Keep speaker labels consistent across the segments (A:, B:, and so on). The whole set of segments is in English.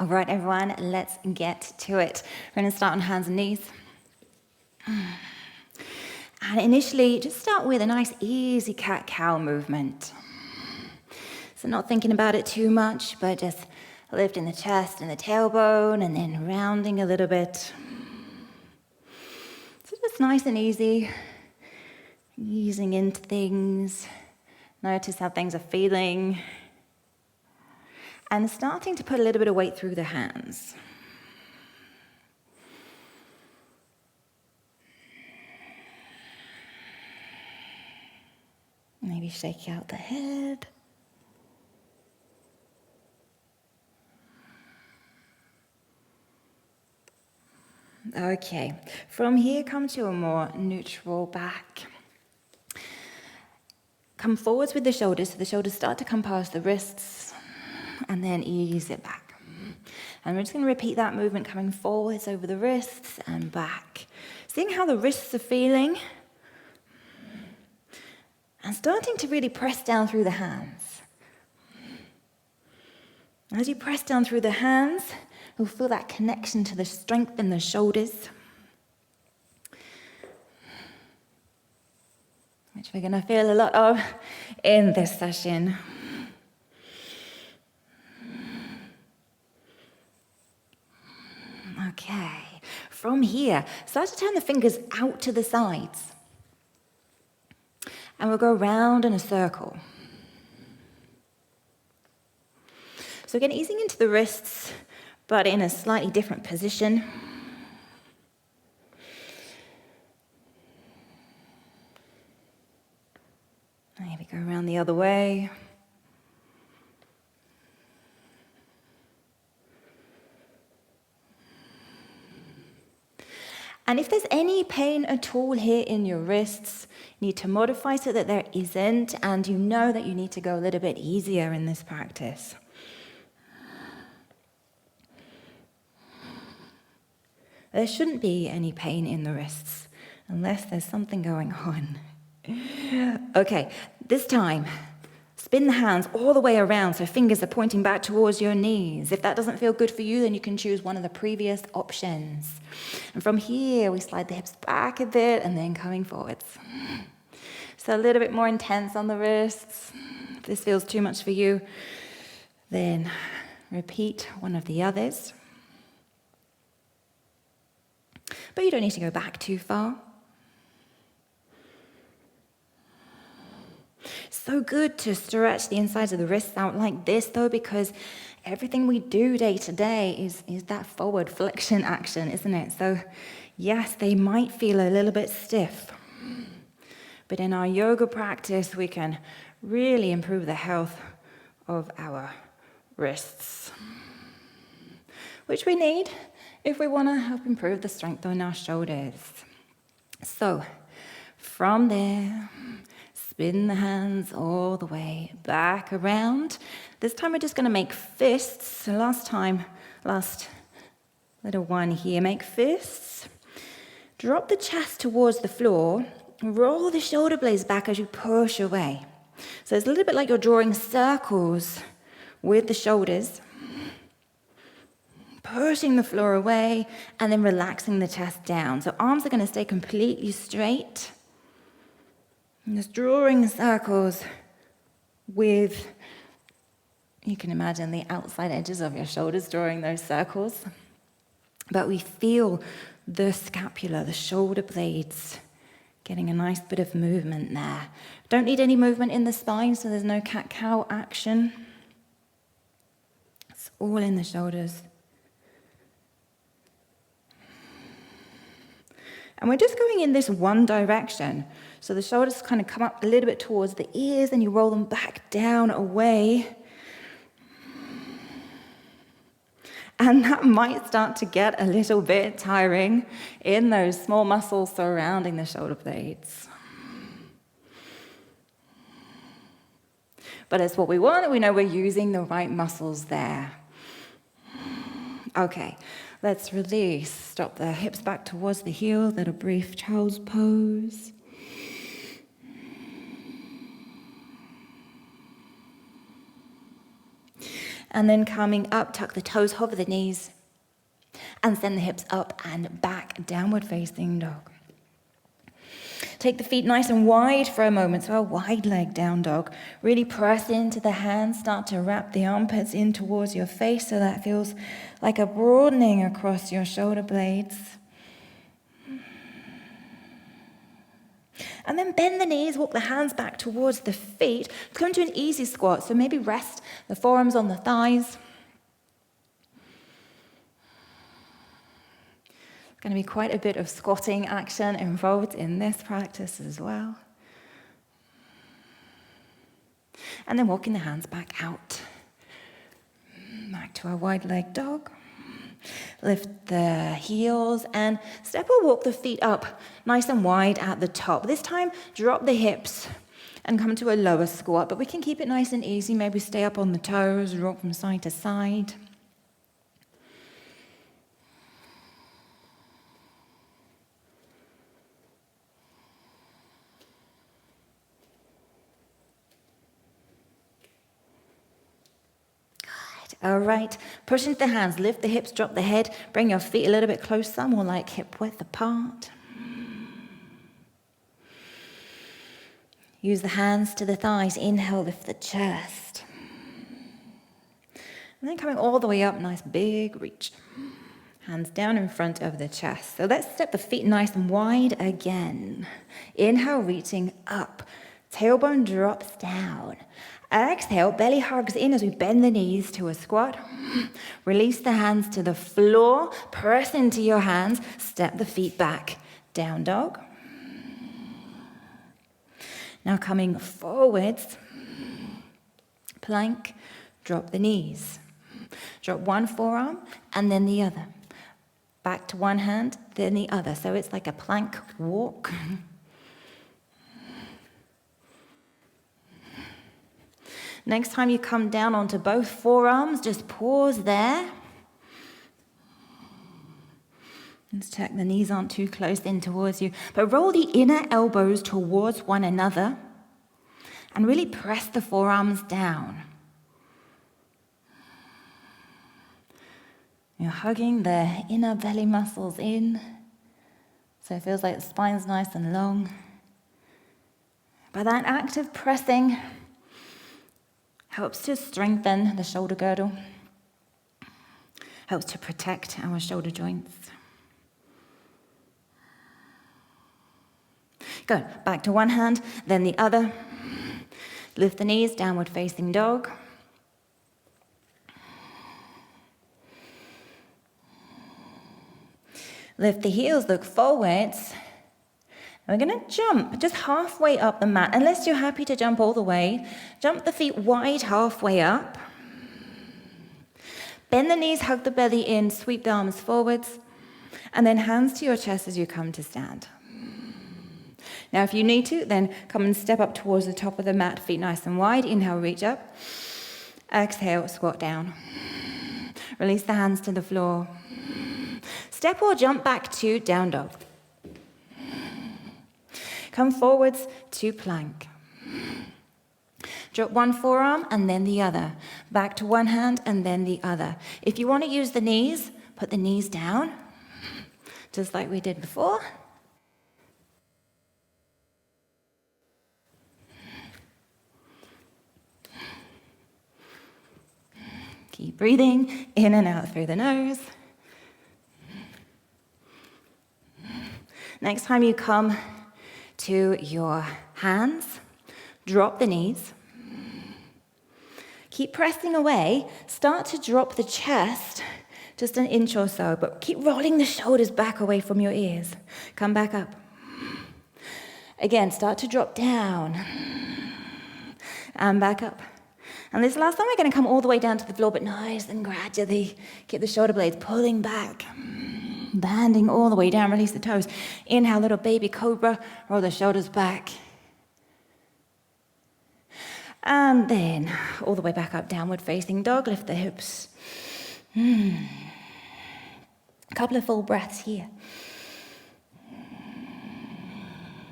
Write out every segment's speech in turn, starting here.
A: All right, everyone, let's get to it. We're going to start on hands and knees. And initially, just start with a nice, easy cat-cow movement. So not thinking about it too much, but just lifting the chest and the tailbone and then rounding a little bit. So just nice and easy, easing into things. Notice how things are feeling. And starting to put a little bit of weight through the hands. Maybe shake out the head. Okay, from here come to a more neutral back. Come forwards with the shoulders, so the shoulders start to come past the wrists, and then ease it back. And we're just going to repeat that movement coming forwards over the wrists and back. Seeing how the wrists are feeling, and starting to really press down through the hands. As you press down through the hands, you'll feel that connection to the strength in the shoulders, which we're going to feel a lot of in this session. Okay, from here, start to turn the fingers out to the sides. And we'll go round in a circle. So again, easing into the wrists, but in a slightly different position. Maybe go around the other way. And if there's any pain at all here in your wrists, you need to modify so that there isn't, and you know that you need to go a little bit easier in this practice. There shouldn't be any pain in the wrists, unless there's something going on. Okay, this time, spin the hands all the way around so fingers are pointing back towards your knees. If that doesn't feel good for you, then you can choose one of the previous options. And from here, we slide the hips back a bit and then coming forwards. So a little bit more intense on the wrists. If this feels too much for you, then repeat one of the others. But you don't need to go back too far. So good to stretch the insides of the wrists out like this, though, because everything we do day to day is that forward flexion action, isn't it? So yes, they might feel a little bit stiff, but in our yoga practice, we can really improve the health of our wrists, which we need if we want to help improve the strength on our shoulders. So from there, spin the hands all the way back around. This time we're just going to make fists. So last little one here, make fists. Drop the chest towards the floor. Roll the shoulder blades back as you push away. So it's a little bit like you're drawing circles with the shoulders. Pushing the floor away and then relaxing the chest down. So arms are going to stay completely straight. And just drawing circles with, you can imagine the outside edges of your shoulders drawing those circles. But we feel the scapula, the shoulder blades, getting a nice bit of movement there. Don't need any movement in the spine, so there's no cat-cow action. It's all in the shoulders. And we're just going in this one direction. So the shoulders kind of come up a little bit towards the ears, and you roll them back down away. And that might start to get a little bit tiring in those small muscles surrounding the shoulder blades. But it's what we want, and we know we're using the right muscles there. Okay, let's release. Drop the hips back towards the heels. Little brief child's pose. And then coming up, tuck the toes, hover the knees, and send the hips up and back, downward facing dog. Take the feet nice and wide for a moment, so a wide leg down dog. Really press into the hands, start to wrap the armpits in towards your face so that feels like a broadening across your shoulder blades. And then bend the knees, walk the hands back towards the feet. Come to an easy squat, so maybe rest the forearms on the thighs. Going to be quite a bit of squatting action involved in this practice as well. And then walking the hands back out. Back to our wide leg dog. Lift the heels and step or walk the feet up nice and wide at the top. This time, drop the hips and come to a lower squat, but we can keep it nice and easy. Maybe stay up on the toes, rock from side to side. All right, push into the hands, lift the hips, drop the head, bring your feet a little bit closer, more like hip width apart. Use the hands to the thighs, inhale, lift the chest. And then coming all the way up, nice big reach. Hands down in front of the chest. So let's step the feet nice and wide again. Inhale, reaching up. Tailbone drops down. Exhale, belly hugs in as we bend the knees to a squat. Release the hands to the floor. Press into your hands. Step the feet back. Down dog. Now coming forwards. Plank. Drop the knees. Drop one forearm and then the other. Back to one hand, then the other. So it's like a plank walk. Next time you come down onto both forearms, just pause there. Let's check the knees aren't too close in towards you. But roll the inner elbows towards one another and really press the forearms down. You're hugging the inner belly muscles in, so it feels like the spine's nice and long. By that active pressing, helps to strengthen the shoulder girdle, helps to protect our shoulder joints. Good. Back to one hand, then the other. Lift the knees, downward facing dog. Lift the heels, look forwards. We're going to jump just halfway up the mat. Unless you're happy to jump all the way, jump the feet wide halfway up. Bend the knees, hug the belly in, sweep the arms forwards, and then hands to your chest as you come to stand. Now, if you need to, then come and step up towards the top of the mat, feet nice and wide. Inhale, reach up. Exhale, squat down. Release the hands to the floor. Step or jump back to down dog. Come forwards to plank. Drop one forearm and then the other. Back to one hand and then the other. If you want to use the knees, put the knees down, just like we did before. Keep breathing in and out through the nose. Next time you come to your hands, drop the knees. Keep pressing away. Start to drop the chest just an inch or so, but keep rolling the shoulders back away from your ears. Come back up. Again, start to drop down and back up. And this last time, we're going to come all the way down to the floor, but nice and gradually keep the shoulder blades pulling back. Banding all the way down, release the toes. Inhale, little baby cobra, roll the shoulders back. And then all the way back up, downward facing dog, lift the hips. A couple of full breaths here.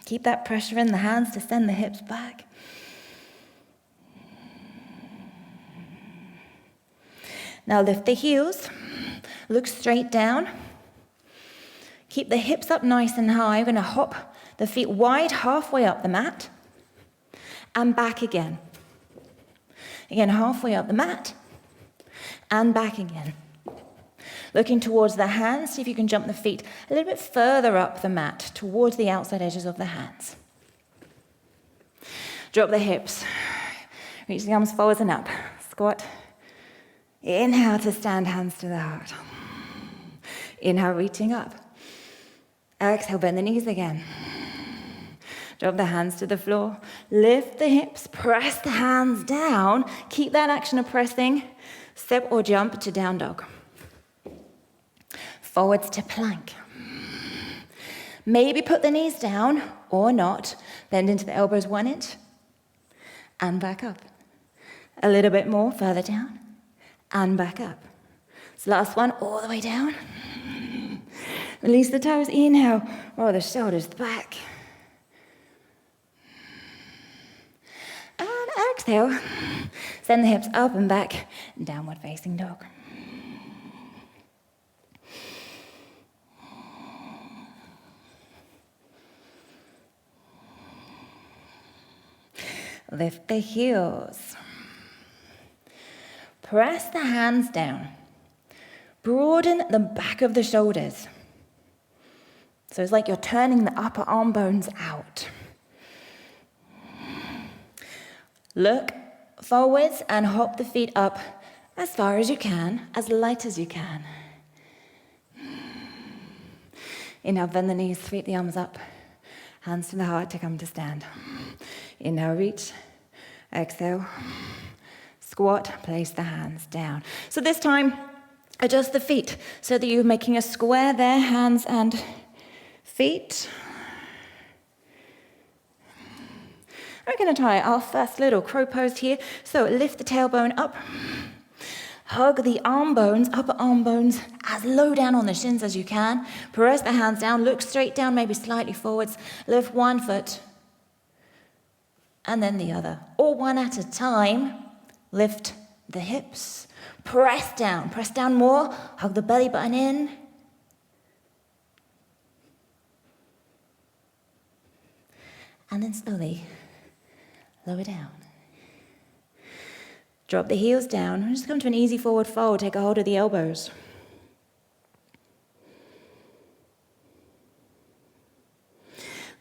A: Keep that pressure in the hands to send the hips back. Now lift the heels, look straight down. Keep the hips up nice and high. We're going to hop the feet wide halfway up the mat and back again. Again, halfway up the mat and back again. Looking towards the hands, see if you can jump the feet a little bit further up the mat towards the outside edges of the hands. Drop the hips. Reach the arms forwards and up. Squat. Inhale to stand, hands to the heart. Inhale, reaching up. Exhale, bend the knees again. Drop the hands to the floor. Lift the hips, press the hands down. Keep that action of pressing. Step or jump to down dog. Forwards to plank. Maybe put the knees down or not. Bend into the elbows 1 inch and back up. A little bit more, further down and back up. So last one, all the way down. Release the toes, inhale, roll the shoulders back. And exhale, send the hips up and back, downward facing dog. Lift the heels. Press the hands down. Broaden the back of the shoulders. So it's like you're turning the upper arm bones out. Look forwards and hop the feet up as far as you can, as light as you can. Inhale, bend the knees, sweep the arms up. Hands to the heart to come to stand. Inhale, reach. Exhale. Squat, place the hands down. So this time, adjust the feet so that you're making a square there, hands and feet. We're going to try our first little crow pose here. So lift the tailbone up. Hug the arm bones, upper arm bones, as low down on the shins as you can. Press the hands down, look straight down, maybe slightly forwards. Lift one foot and then the other. Or one at a time. Lift the hips. Press down more. Hug the belly button in. And then slowly lower down. Drop the heels down and just come to an easy forward fold. Take a hold of the elbows.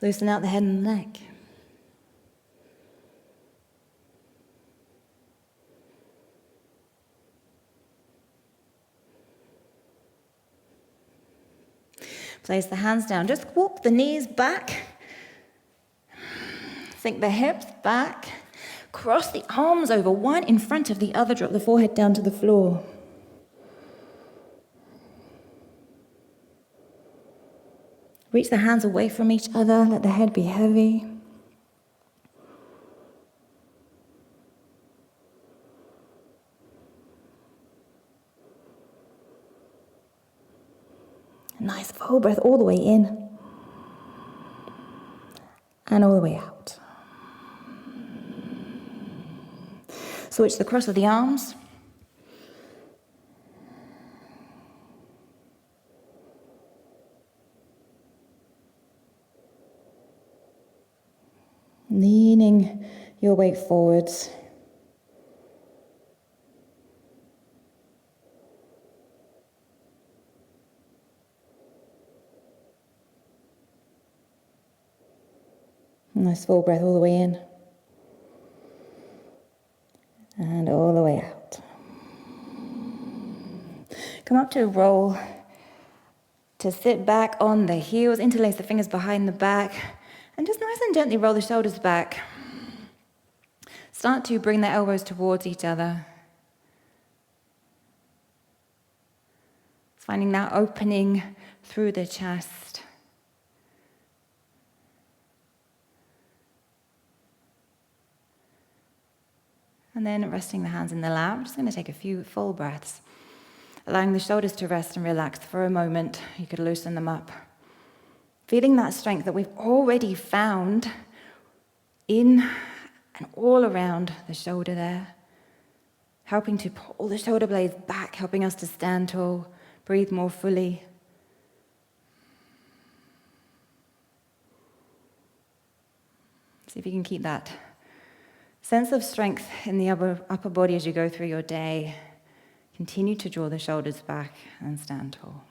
A: Loosen out the head and the neck. Place the hands down. Just walk the knees back. Sink the hips back. Cross the arms over, one in front of the other. Drop the forehead down to the floor. Reach the hands away from each other. Let the head be heavy. Nice full breath all the way in and all the way out. Switch the cross of the arms. Leaning your weight forwards. Nice full breath all the way in and all the way out. Come up to a roll, to sit back on the heels, interlace the fingers behind the back, and just nice and gently roll the shoulders back. Start to bring the elbows towards each other. Finding that opening through the chest. And then resting the hands in the lap. I'm just going to take a few full breaths. Allowing the shoulders to rest and relax for a moment. You could loosen them up. Feeling that strength that we've already found in and all around the shoulder there. helping to pull the shoulder blades back, helping us to stand tall, breathe more fully. See if you can keep that sense of strength in the upper body as you go through your day. Continue to draw the shoulders back and stand tall.